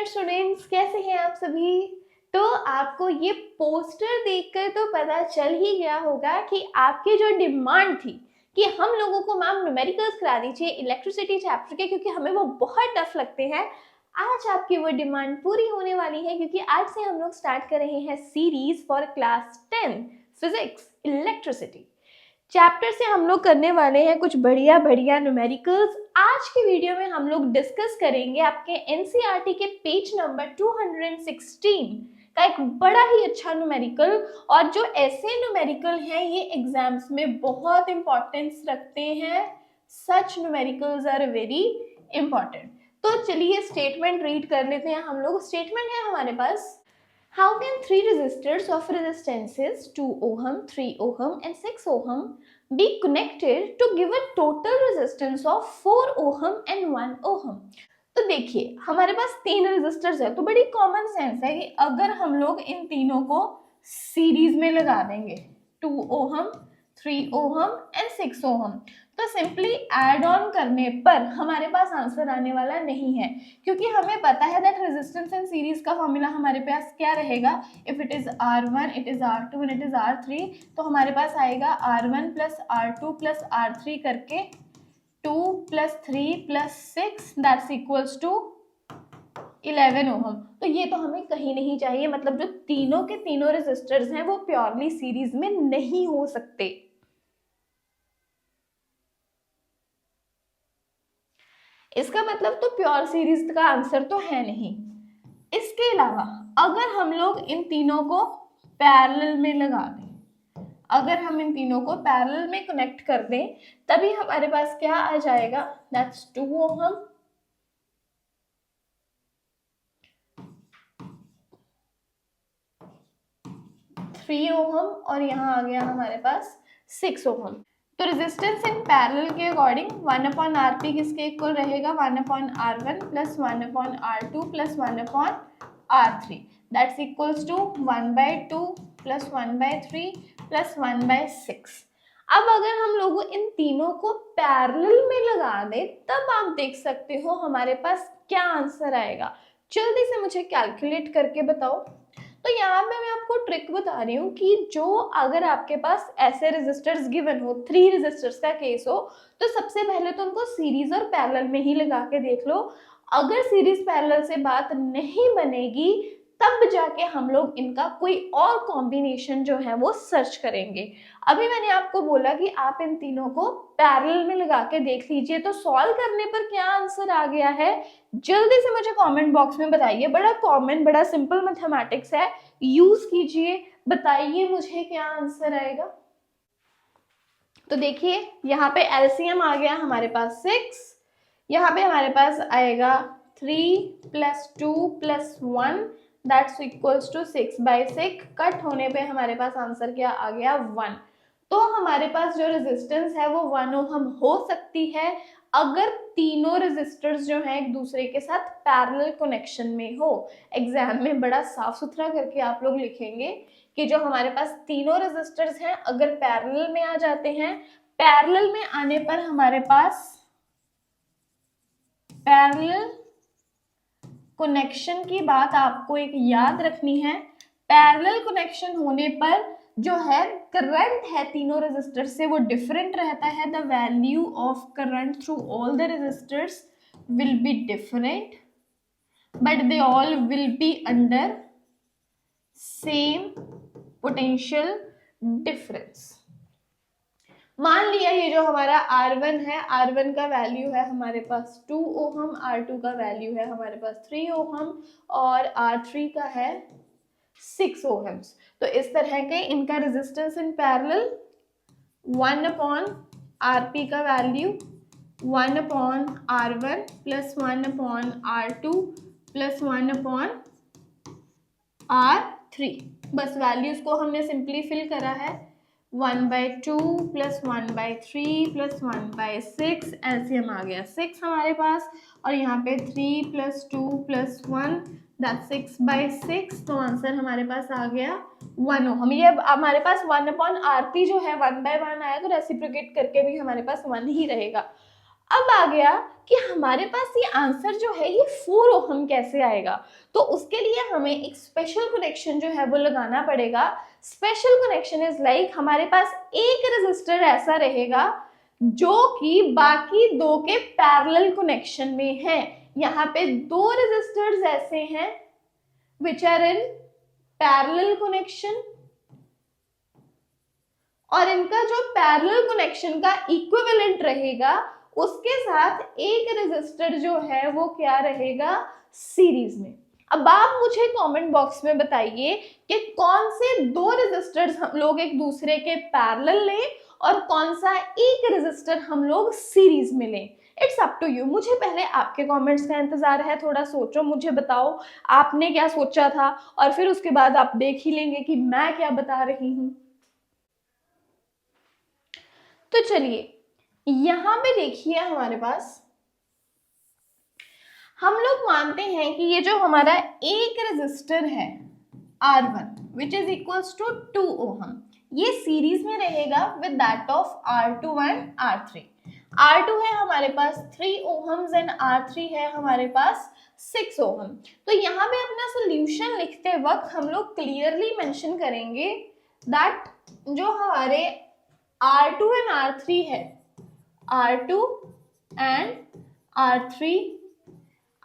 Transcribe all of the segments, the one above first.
Dear students, कैसे हैं आप सभी। तो आपको ये पोस्टर देखकर तो पता चल ही गया होगा कि आपकी जो डिमांड थी कि हम लोगों को मैम न्यूमेरिकल्स करा दीजिए इलेक्ट्रिसिटी चैप्टर के, क्योंकि हमें वो बहुत टफ लगते हैं। आज आपकी वो डिमांड पूरी होने वाली है, क्योंकि आज से हम लोग स्टार्ट कर रहे हैं series for class 10 physics electricity. Chapter से हम लोग करने वाले हैं कुछ बढ़िया बढ़िया न्यूमेरिकल्स। आज की वीडियो में हम लोग डिस्कस करेंगे आपके एनसीईआरटी के पेज नंबर 216 का एक बड़ा ही अच्छा न्यूमेरिकल। और जो ऐसे न्यूमेरिकल हैं ये एग्जाम्स में बहुत इंपॉर्टेंस रखते हैं। सच न्यूमेरिकल्स आर वेरी इंपॉर्टेंट। तो चलिए स्टेटमेंट रीड कर लेते हैं हम लोग। स्टेटमेंट है हमारे पास, how can three resistors of resistances 2 ohm, 3 ohm and 6 ohm be connected to give a total resistance of 4 ohm and 1 ohm? तो देखिए हमारे पास तीन रेजिस्टर्स है, तो बड़ी कॉमन सेंस है कि अगर हम लोग इन तीनों को सीरीज में लगा देंगे 2 ओहम, 3 ओहम एंड 6 ओहम, तो सिंपली ऐड ऑन करने पर हमारे पास आंसर आने वाला नहीं है, क्योंकि हमें पता है दैट रेजिस्टेंस इन सीरीज का फॉर्मूला हमारे पास क्या रहेगा। If it is R1, it is R2 and it is R3, तो हमारे पास आएगा R1 plus R2 plus R3 करके 2 plus 3 plus 6 that's equals to 11 ohm. तो ये तो हमें कहीं नहीं चाहिए, मतलब जो तीनों के तीनों रेजिस्टर्स हैं वो प्योरली सीरीज में नहीं हो सकते। इसका मतलब तो प्योर सीरीज का आंसर तो है नहीं। इसके अलावा अगर हम लोग इन तीनों को पैरेलल में लगा दें, अगर हम इन तीनों को पैरेलल में कनेक्ट कर दें, तभी हमारे पास क्या आ जाएगा, दैट्स 2 ओहम, 3 ओहम और यहाँ आ गया हमारे पास 6 ओहम। तो रेजिस्टेंस इन पैरेलल के अकॉर्डिंग 1/Rp किसके इक्वल रहेगा, 1/R1 plus 1/R2 plus 1/R3 that's equals to 1/2 plus 1/3 plus 1/6। अब अगर हम लोग इन तीनों को पैरेलल में लगा दें, तब आप देख सकते हो हमारे पास क्या आंसर आएगा। जल्दी से मुझे कैलकुलेट करके बताओ। तो यहाँ पे मैं आपको ट्रिक बता रही हूँ कि जो अगर आपके पास ऐसे रेजिस्टर्स गिवन हो, 3 रेजिस्टर्स का केस हो, तो सबसे पहले तो उनको सीरीज और पैरेलल में ही लगा के देख लो। अगर सीरीज पैरेलल से बात नहीं बनेगी, तब जाके हम लोग इनका कोई और कॉम्बिनेशन जो है वो सर्च करेंगे। अभी मैंने आपको बोला कि आप इन तीनों को पैरेलल में लगा के देख लीजिए। तो सॉल्व करने पर क्या आंसर आ गया है, जल्दी से मुझे कमेंट बॉक्स में बताइए। बड़ा कॉमन, बड़ा सिंपल मैथमेटिक्स है, यूज कीजिए, बताइए मुझे क्या आंसर आएगा। तो देखिए यहाँ पे एलसीएम आ गया हमारे पास 6, यहाँ पे हमारे पास आएगा 3 plus 2 plus 1 that's equals to 6/6। Cut होने पे हमारे पास आंसर क्या आ गया, 1। तो हमारे पास जो रेजिस्टेंस है वो 1 ओहम हो सकती है अगर तीनों रेजिस्टर्स जो हैं एक दूसरे के साथ पैरेलल कनेक्शन में हो। एग्जाम में बड़ा साफ सुथरा करके आप लोग लिखेंगे कि जो हमारे पास तीनों रेजिस्टर्स हैं अगर पैरेलल में आ जाते हैं, पैरेलल में आने पर हमारे पास पैरेलल कनेक्शन की बात आपको एक याद रखनी है। पैरेलल कनेक्शन होने पर जो है करंट है तीनों रेजिस्टर से वो डिफरेंट रहता है। The value of current through all the resistors will be different but they all will be under same potential difference. मान लिया ये जो हमारा R1 है, R1 का वैल्यू है हमारे पास 2 ओहम, R2 का वैल्यू है हमारे पास 3 ओहम और R3 का है 6 ओहम्स। तो इस तरह के इनका रेजिस्टेंस इन पैरेलल 1/Rp का value 1/R1 plus 1/R2 plus 1/R3। बस वैल्यूज को हमने सिंपली फिल करा है, 1/2 प्लस 1/3 प्लस 1/6, एलसीएम आ गया 6 हमारे पास, और यहाँ पे 3 प्लस 2 प्लस 1 दैट 6/6। तो आंसर हमारे पास आ गया 1 ओहम। ये हमारे पास 1/Rp जो है 1/1 आया, तो रेसिप्रोकेट करके भी हमारे पास 1 ही रहेगा। अब आ गया कि हमारे पास ये आंसर जो है ये 4 ओहम कैसे आएगा, तो उसके लिए हमें एक स्पेशल कनेक्शन जो है वो लगाना पड़ेगा। स्पेशल कनेक्शन इज लाइक हमारे पास एक रेजिस्टर ऐसा रहेगा जो कि बाकी दो के पैरेलल कनेक्शन में है। यहाँ पे दो रेजिस्टर्स ऐसे हैं which are in parallel connection, और इनका जो पैरेलल कनेक्शन का इक्विवेलेंट रहेगा उसके साथ एक रेजिस्टर जो है वो क्या रहेगा, सीरीज में। अब आप मुझे कमेंट बॉक्स में बताइए कि कौन से दो रेजिस्टर्स हम लोग एक दूसरे के पैरेलल लें और कौन सा एक रेजिस्टर हम लोग सीरीज में लें। It's up to you. मुझे पहले आपके कमेंट्स का इंतजार है, थोड़ा सोचो, मुझे बताओ आपने क्या सोचा था, और फिर उसके बाद आप देख ही लेंगे कि मैं क्या बता रही हूँ। तो चलिए यहां पे देखिए, हमारे पास हम लोग मानते हैं कि ये जो हमारा एक रेजिस्टर है R1 which is equals to 2 ohm, ये सीरीज में रहेगा with that of R2 and R3। R2 है हमारे पास 3 ओहम्स एंड R3 है हमारे पास 6 ओहम। तो यहाँ पे अपना सोल्यूशन लिखते वक्त हम लोग क्लियरली मेंशन करेंगे दैट जो हमारे R2 एंड R3 है, R2 and R3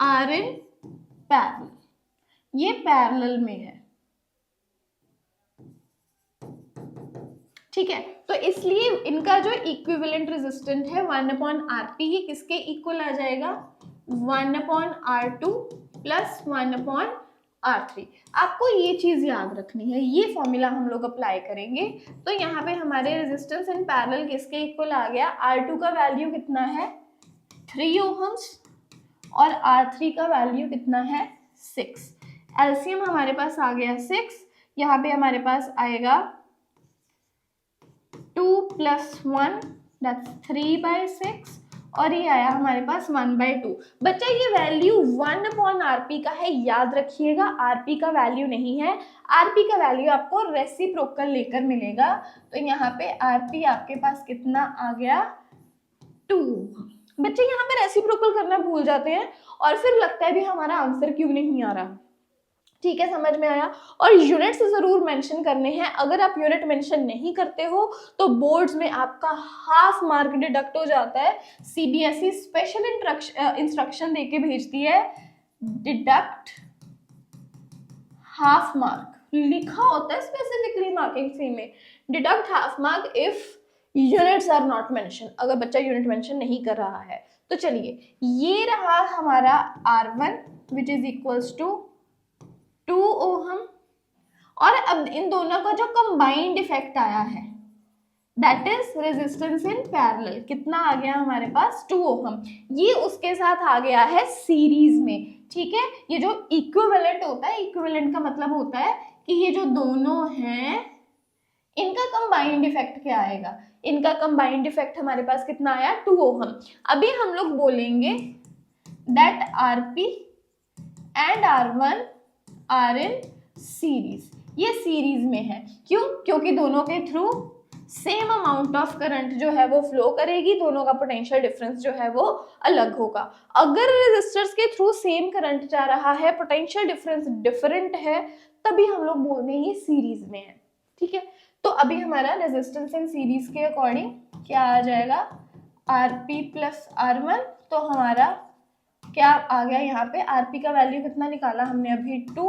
are in parallel, ये पैरेलल में है, ठीक है। तो इसलिए इनका जो इक्विवेलेंट रेजिस्टेंस है 1/RP, ये किसके इक्वल आ जाएगा, 1/R2 प्लस 1/R3। आपको ये चीज याद रखनी है, ये फॉर्मूला हम लोग अप्लाई करेंगे। तो यहाँ पे हमारे रेजिस्टेंस इन पैरेलल किसके इक्वल आ गया, R2 का वैल्यू कितना है 3 ओहम्स और R3 का वैल्यू कितना है 6। एलसीएम हमारे पास आ गया 6, यहाँ पे हमारे पास आएगा 2 + 1 दैट्स 3/6 और ये आया हमारे पास 1/2। बच्चा ये वैल्यू 1/RP का है, याद रखिएगा, RP का वैल्यू नहीं है। RP का वैल्यू आपको रेसिप्रोकल लेकर मिलेगा। तो यहाँ पे RP आपके पास कितना आ गया 2। बच्चे यहाँ पे रेसिप्रोकल करना भूल जाते हैं और फिर लगता है भी हमारा आंसर क्यों नहीं आ रहा। ठीक है, समझ में आया। और यूनिट्स जरूर मेंशन करने हैं, अगर आप यूनिट मेंशन नहीं करते हो तो बोर्ड्स में आपका हाफ मार्क डिडक्ट हो जाता है। सीबीएसई स्पेशल इंस्ट्रक्शन देके भेजती है, डिडक्ट हाफ मार्क, लिखा होता है स्पेसिफिकली मार्किंग सी में, deduct half mark if units are not mention, अगर बच्चा यूनिट मेंशन नहीं कर रहा है। तो चलिए ये रहा हमारा R1 which is equals to 2 ohm, और अब इन दोनों का जो कंबाइंड इफेक्ट आया है that is resistance in parallel, कितना आ गया हमारे पास 2 ओहम, ये उसके साथ आ गया है सीरीज में। ठीक है, ये जो इक्विवेलेंट होता है, इक्विवेलेंट का मतलब होता है कि ये जो दोनों हैं इनका कंबाइंड इफेक्ट क्या आएगा, इनका कंबाइंड इफेक्ट हमारे पास कितना आया 2 ओहम। अभी हम लोग बोलेंगे that RP and R1 are in series, ये सीरीज में है। क्यों, क्योंकि दोनों के through same amount of current जो है वो फ्लो करेगी, दोनों का पोटेंशियल डिफरेंस जो है वो अलग होगा। अगर रेजिस्टर्स के थ्रू सेम करंट जा रहा है, पोटेंशियल डिफरेंस डिफरेंट है, तभी हम लोग बोल देंगे सीरीज में है। ठीक है, तो अभी हमारा रेजिस्टेंस इन सीरीज के अकॉर्डिंग क्या आ जाएगा, RP प्लस R1। तो हमारा क्या आ गया, यहाँ पे RP का वैल्यू कितना निकाला हमने अभी 2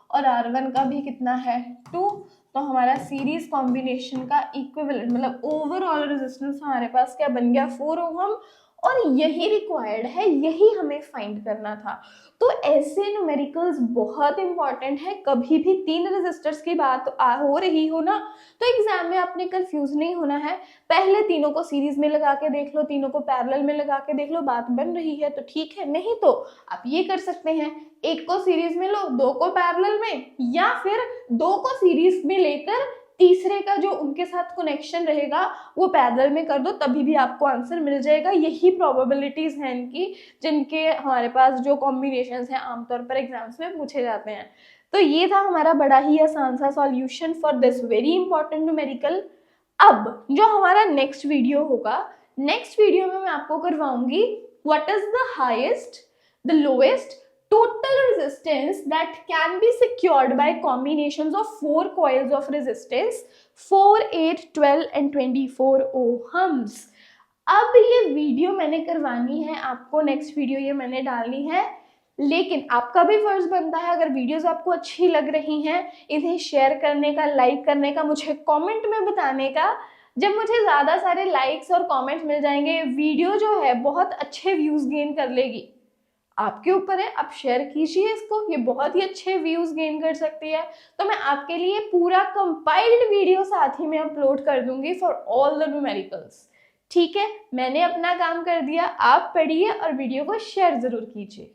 और R1 का भी कितना है 2। तो हमारा सीरीज कॉम्बिनेशन का इक्विवेलेंट मतलब ओवरऑल रेजिस्टेंस हमारे पास क्या बन गया 4 ओहम, और यही रिक्वायर्ड है, यही हमें फाइंड करना था। तो ऐसे न्यूमेरिकल्स बहुत इंपॉर्टेंट है। कभी भी 3 रेजिस्टर्स की बात हो रही हो ना, तो एग्जाम में आपने कंफ्यूज नहीं होना है। पहले तीनों को सीरीज में लगा के देख लो, तीनों को पैरेलल में लगा के देख लो, बात बन रही है तो ठीक है, नहीं तो आप ये कर सकते हैं, एक को सीरीज में लो, 2 को पैरेलल में, या फिर 2 को सीरीज में लेकर तीसरे का जो उनके साथ कनेक्शन रहेगा वो पैरेलल में कर दो, तभी भी आपको आंसर मिल जाएगा। यही प्रोबेबिलिटीज हैं इनकी, जिनके हमारे पास जो कॉम्बिनेशंस हैं आमतौर पर एग्जाम्स में पूछे जाते हैं। तो ये था हमारा बड़ा ही आसान सा solution for this very important numerical. अब जो हमारा नेक्स्ट वीडियो होगा, नेक्स्ट वीडियो में मैं आपको करवाऊंगी what is the highest, the lowest total resistance that can be secured by combinations of 4 coils of resistance 4, 8, 12 and 24 ohms. अब ये वीडियो मैंने करवानी है आपको, नेक्स्ट वीडियो ये मैंने डालनी है, लेकिन आपका भी फर्ज बनता है अगर वीडियोस आपको अच्छी लग रही हैं इन्हें शेयर करने का, लाइक करने का, मुझे कमेंट में बताने का। जब मुझे ज़्यादा सारे लाइक्स और कमेंट्स मिल जाएंगे वीडियो जो है बहुत अच्छे व्यूज़ गेन कर लेगी। आपके ऊपर है, आप शेयर कीजिए इसको, ये बहुत ही अच्छे व्यूज गेन कर सकती है। तो मैं आपके लिए पूरा कंपाइल्ड वीडियो साथ ही में अपलोड कर दूंगी फॉर ऑल द न्यूमेरिकल्स। ठीक है, मैंने अपना काम कर दिया, आप पढ़िए और वीडियो को शेयर जरूर कीजिए।